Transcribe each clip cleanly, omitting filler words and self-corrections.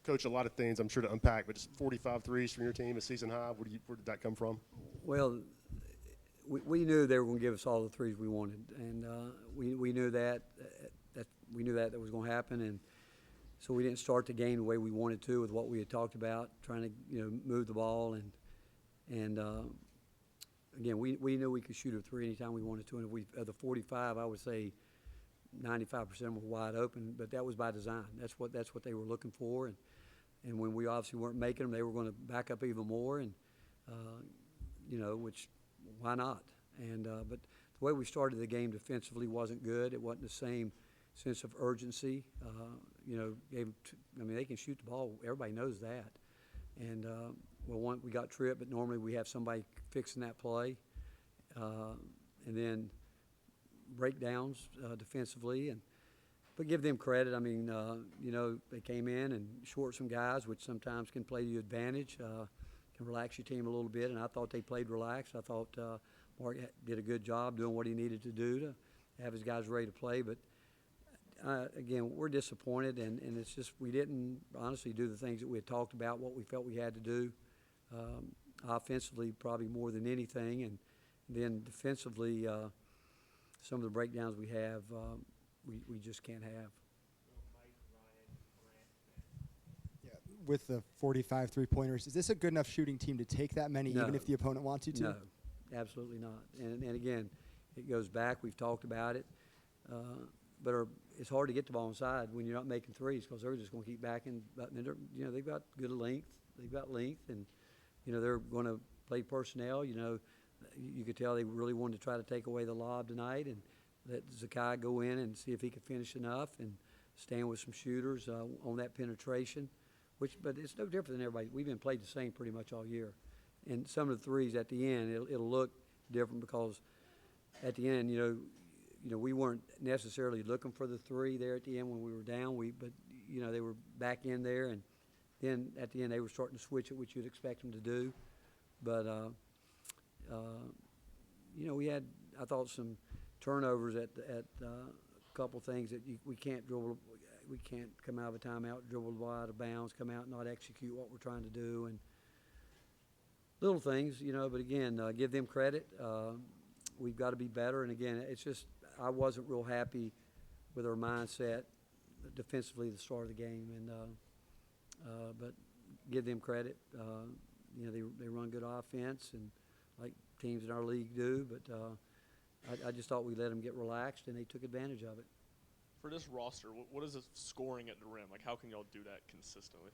Coach, a lot of things I'm sure to unpack, but just 45 threes from your team, a season high. Where did that come from? Well, we knew they were going to give us all the threes we wanted, and we knew that was going to happen, and so we didn't start the game the way we wanted to with what we had talked about, trying to move the ball, and again we knew we could shoot a three anytime we wanted to, and if we of the 45, I would say 95% were wide open, but that was by design. That's what they were looking for, and when we obviously weren't making them, they were going to back up even more, and which why not? And but the way we started the game defensively wasn't good. It wasn't the same sense of urgency. They can shoot the ball. Everybody knows that. And we got tripped, but normally we have somebody fixing that play, and then breakdowns defensively, but give them credit. I mean, they came in and short some guys, which sometimes can play to your advantage, can relax your team a little bit, and I thought they played relaxed. I thought Mark did a good job doing what he needed to do to have his guys ready to play, but again, we're disappointed, and it's just we didn't honestly do the things that we had talked about, what we felt we had to do, offensively probably more than anything, and then defensively some of the breakdowns we have, we just can't have. Yeah, with the 45 three-pointers, is this a good enough shooting team to take that many, No. even if the opponent wants you to? No, absolutely not. And again, it goes back. We've talked about it. But it's hard to get the ball inside when you're not making threes because they're just going to keep backing. They've got good length. They've got length, and they're going to play personnel. You could tell they really wanted to try to take away the lob tonight and let Zakai go in and see if he could finish enough and stand with some shooters on that penetration. But it's no different than everybody. We've been played the same pretty much all year. And some of the threes at the end, it'll look different because at the end, we weren't necessarily looking for the three there at the end when we were down. But they were back in there, and then at the end they were starting to switch it, which you'd expect them to do. But we had, I thought, some turnovers at a couple things that we can't dribble. We can't come out of a timeout, dribble the ball out of bounds, come out and not execute what we're trying to do, and little things, But again, give them credit. We've got to be better, and again, it's just I wasn't real happy with our mindset defensively at the start of the game, and but give them credit. They run good offense, and like teams in our league do. But I just thought we let them get relaxed, and they took advantage of it. For this roster, what is the scoring at the rim? Like, how can y'all do that consistently?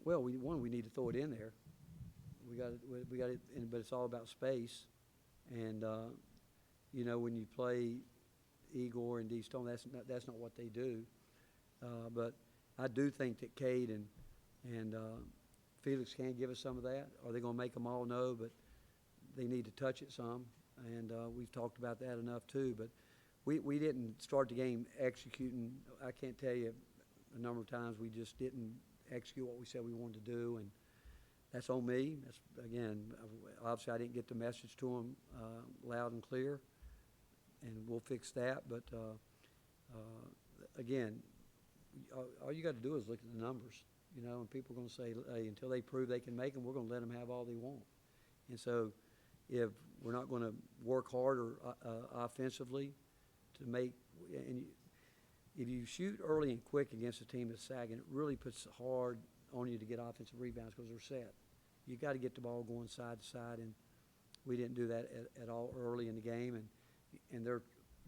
Well, we need to throw it in there. We got it, but it's all about space, and when you play Igor and D Stone, that's not what they do. But I do think that Cade and Felix can give us some of that. Are they going to make them all? No, but they need to touch it some, and we've talked about that enough too. But we didn't start the game executing. I can't tell you a number of times we just didn't execute what we said we wanted to do, and that's on me. That's, again, obviously I didn't get the message to them loud and clear, and we'll fix that. But again, all you got to do is look at the numbers, and people are going to say, hey, until they prove they can make them, we're going to let them have all they want. And so if we're not going to work harder offensively to make – and if you shoot early and quick against a team that's sagging, it really puts hard on you to get offensive rebounds because they're set. You got to get the ball going side to side, and we didn't do that at all early in the game. And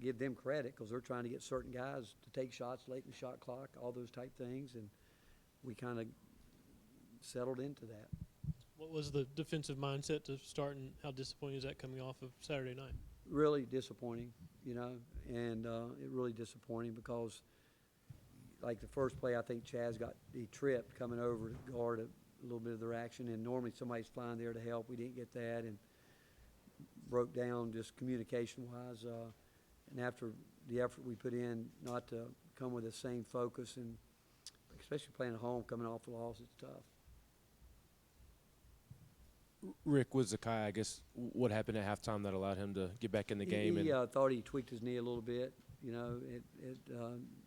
give them credit because they're trying to get certain guys to take shots late in the shot clock, all those type things, and we kind of settled into that. What was the defensive mindset to start, and how disappointing is that coming off of Saturday night? Really disappointing, and it really disappointing because, like the first play, I think Chaz he tripped coming over to guard a little bit of their action, and normally somebody's flying there to help. We didn't get that, and broke down just communication-wise. And after the effort we put in, not to come with the same focus, and especially playing at home, coming off a loss, it's tough. Rick, with Zakai, I guess what happened at halftime that allowed him to get back in the game? He thought he tweaked his knee a little bit, You know, it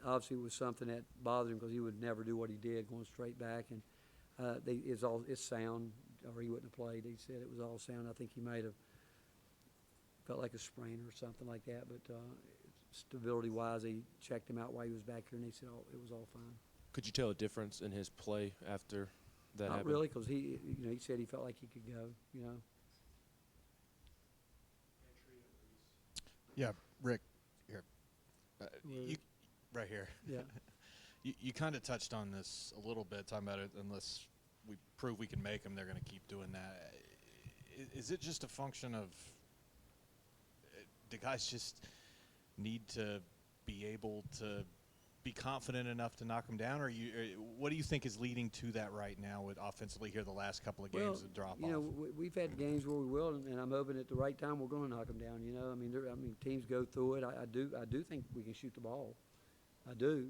obviously was something that bothered him because he would never do what he did, going straight back. And it's sound, or he wouldn't have played. He said it was all sound. I think he might have felt like a sprain or something like that. But stability-wise, they checked him out while he was back here, and they said it was all fine. Could you tell a difference in his play after that Not happened? really, because he said he felt like he could go. You know. Yeah, Rick, here. Where- You, right here. Yeah. You kind of touched on this a little bit, talking about it. Unless we prove we can make them, they're going to keep doing that. Is it just a function of the guys just need to be able to be confident enough to knock them down, or what do you think is leading to that right now with offensively here the last couple of games of drop off? You know, we've had games where we will, and I'm hoping at the right time we're going to knock them down. You know, I mean, teams go through it. I do think we can shoot the ball. I do.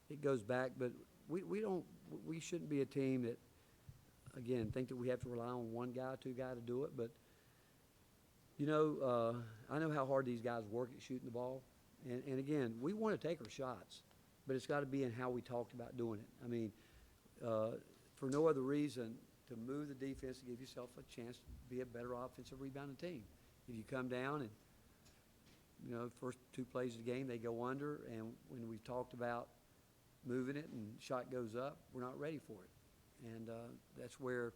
It goes back, but we shouldn't be a team that, again, think that we have to rely on one guy, two guys to do it. But you know, I know how hard these guys work at shooting the ball. And again, we want to take our shots, but it's got to be in how we talked about doing it. I mean, for no other reason to move the defense to give yourself a chance to be a better offensive rebounding team. If you come down and, you know, first two plays of the game, they go under, and when we've talked about moving it and shot goes up, we're not ready for it. And that's where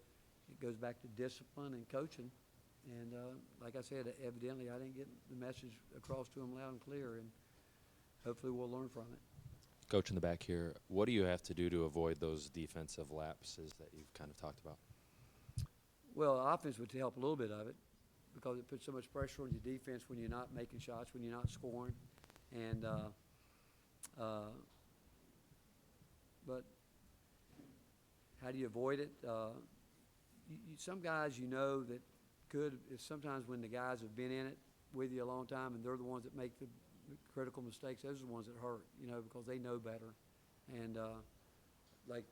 it goes back to discipline and coaching. And like I said, evidently I didn't get the message across to them loud and clear, and hopefully we'll learn from it. Coach in the back here, what do you have to do to avoid those defensive lapses that you've kind of talked about? Well, offense would help a little bit of it because it puts so much pressure on your defense when you're not making shots, when you're not scoring. And but how do you avoid it? Some guys you know that could, is sometimes when the guys have been in it with you a long time and they're the ones that make the critical mistakes, those are the ones that hurt, you know, because they know better. And like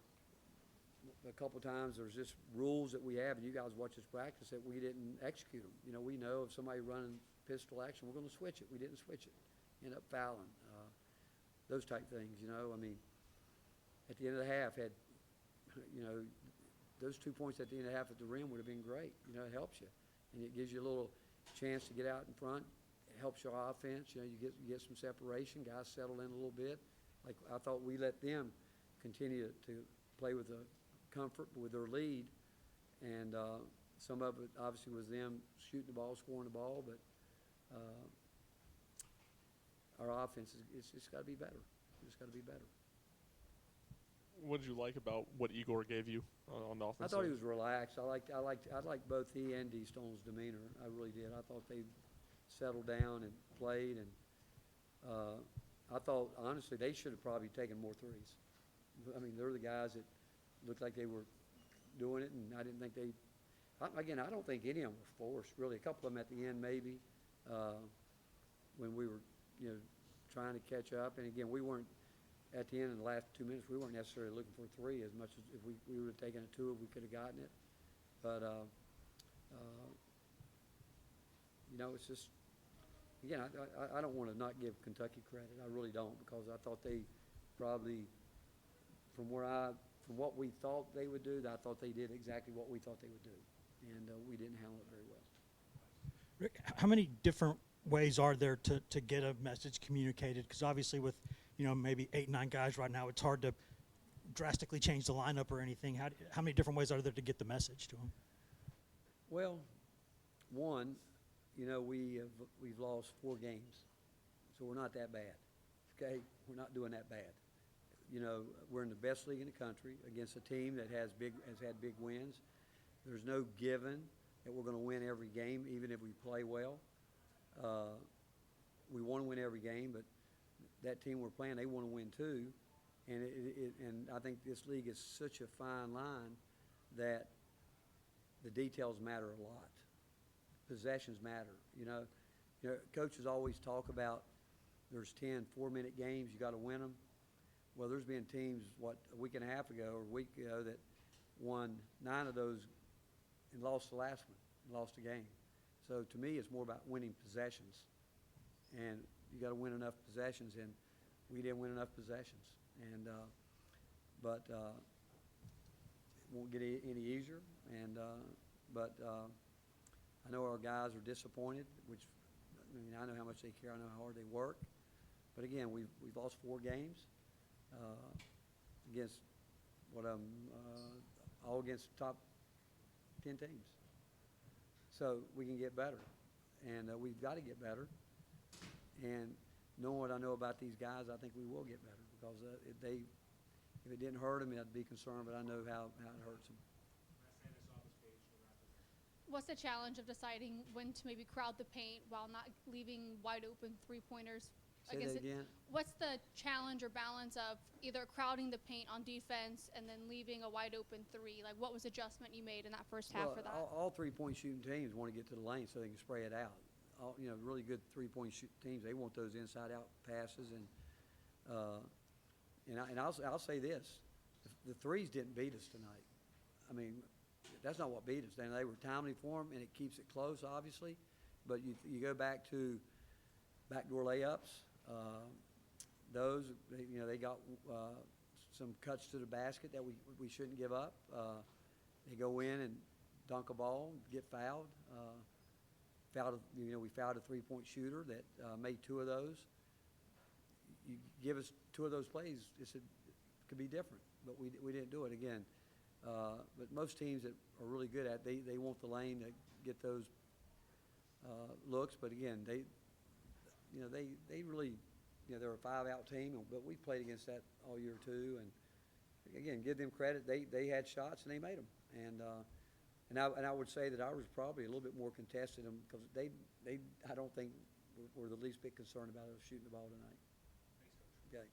a couple times there's just rules that we have, and you guys watch us practice, that we didn't execute them. You know, we know if somebody running pistol action, we're going to switch it. We didn't switch it. End up fouling. Those type things, you know. I mean, at the end of the half, you know, those 2 points at the end of the half at the rim would have been great. You know, it helps you. And it gives you a little chance to get out in front. It helps your offense. You know, you get some separation. Guys settle in a little bit. Like I thought we let them continue to play with the comfort with their lead. And some of it obviously was them shooting the ball, scoring the ball. But our offense, it's got to be better. It's got to be better. What did you like about what Igor gave you on the offense? I thought he was relaxed. I liked both he and D Stone's demeanor. I really did. I thought they settled down and played, and I thought honestly they should have probably taken more threes. I mean, they're the guys that looked like they were doing it, and I didn't think they. Again, I don't think any of them were forced. Really, a couple of them at the end maybe when we were, you know, trying to catch up. And again, we weren't. At the end of the last 2 minutes, we weren't necessarily looking for a three as much as if we would have taken a two, if we could have gotten it. But, you know, it's just, again, I don't want to not give Kentucky credit. I really don't, because I thought they probably, from what we thought they would do, I thought they did exactly what we thought they would do. And we didn't handle it very well. Rick, how many different ways are there to get a message communicated? Because obviously with, you know, maybe 8, 9 guys right now, it's hard to drastically change the lineup or anything. How many different ways are there to get the message to them? Well, one, you know, we've lost 4 games, so we're not that bad. Okay, we're not doing that bad. You know, we're in the best league in the country against a team that has had big wins. There's no given that we're going to win every game, even if we play well. We want to win every game, but that team we're playing, they want to win too. And and I think this league is such a fine line that the details matter a lot. Possessions matter. You know, coaches always talk about there's 10 4-minute games, you got to win them. Well, there's been teams, a week and a half ago or a week ago that won 9 of those and lost the last one, and lost a game. So to me, it's more about winning possessions. and you got to win enough possessions, and we didn't win enough possessions. And but it won't get any easier. And but I know our guys are disappointed, which I mean I know how much they care. I know how hard they work. But again, we've lost 4 games against all against top 10 teams. So we can get better, and we've got to get better. And knowing what I know about these guys, I think we will get better because if it didn't hurt them, I'd be concerned. But I know how it hurts them. What's the challenge of deciding when to maybe crowd the paint while not leaving wide open three-pointers? Say that again. What's the challenge or balance of either crowding the paint on defense and then leaving a wide open three? Like, what was the adjustment you made in that first half for that? All 3-point shooting teams want to get to the lane so they can spray it out. Really good 3-point teams, they want those inside-out passes, and I'll say this: the threes didn't beat us tonight. I mean, that's not what beat us. They were timely for them, and it keeps it close, obviously. But you go back to backdoor layups. Those, they got some cuts to the basket that we shouldn't give up. They go in and dunk a ball, get fouled. We fouled a 3-point shooter that made 2 of those. You give us 2 of those plays, it could be different, but we didn't do it again. But most teams that are really good at it, they want the lane to get those looks. But again, they really, they're a 5-out team, but we played against that all year too. And again, give them credit. They had shots and they made them. And I would say that ours was probably a little bit more contested because I don't think were the least bit concerned about us shooting the ball tonight. Okay.